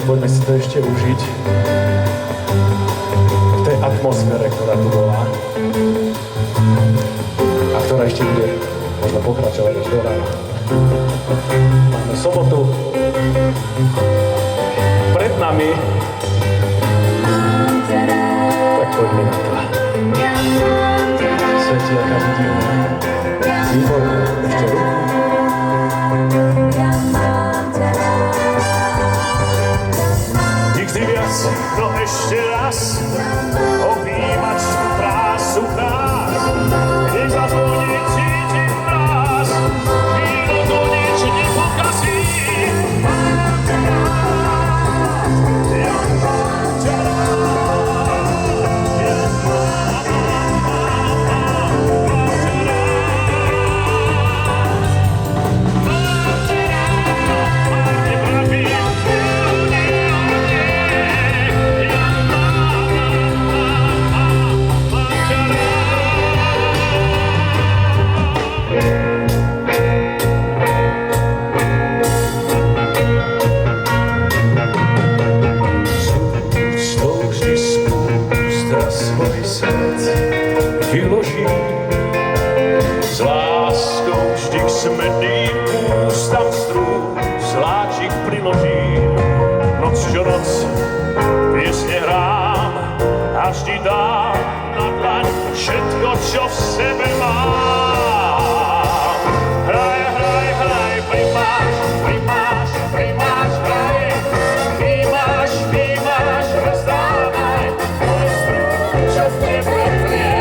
poďme si to ešte užiť v tej atmosfére, ktorá tu bola a ktorá ešte bude možno pokračovať až do rána. Máme sobotu pred nami, tak poďme na to. Svetielka vidíme, výborné, ešte ruky. Nikdy viac, no ešte raz objímať tú krásu krás. Nech zazvoní cítim nás, víno to nič nepokazí. Ja mám ťa vyloží s láskou vždy k smedným ústam strún sláčik priloží. Noc čo noc piesne hrám a vždy dám na dlaň všetko, čo v sebe mám. Hraj, hraj, hraj, primáš, primáš, primáš, hraj, vymáš, vymáš, rozdávaj, môj strún, čo v tebe tlie.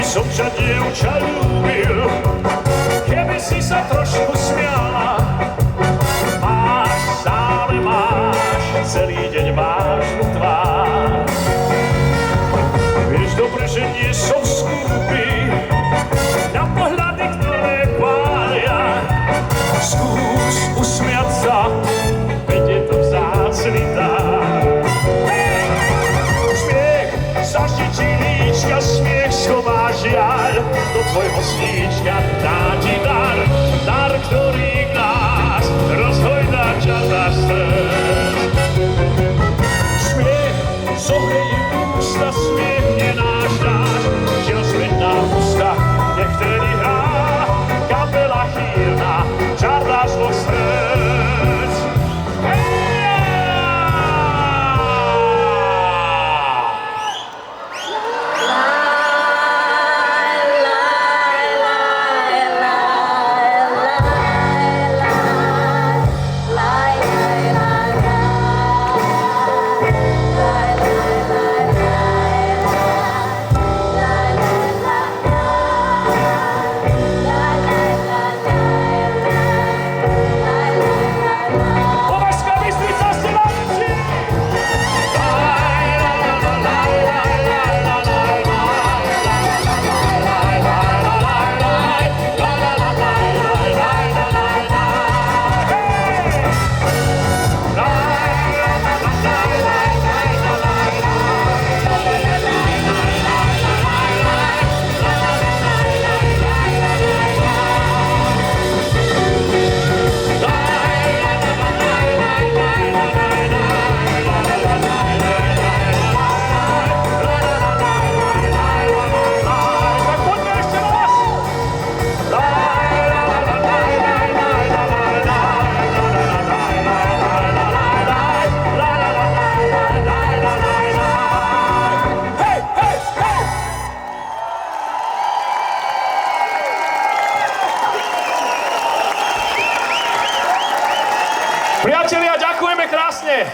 Som ťa, dievča, ľúbil, keby si sa trošku smiala. Máš, stále máš, celý deň vážnu tvár. Vieš dobre, že nie som skúpy na pohľady, ktoré pália. Skús usmiať sa, veď je to vzácny dar. Smiech zaštití líčka, smiech schová žiaľ, do tvojho sníčka dá ti dar, dar, ktorý nás rozhojdá čarná srdc. Smiech zohreje ústa, smiech je náš dáš, žiaľ svet na ústach, nech vtedy hrá kapela chýrna, čarná zlo srdc. Priatelia, ďakujeme krásne.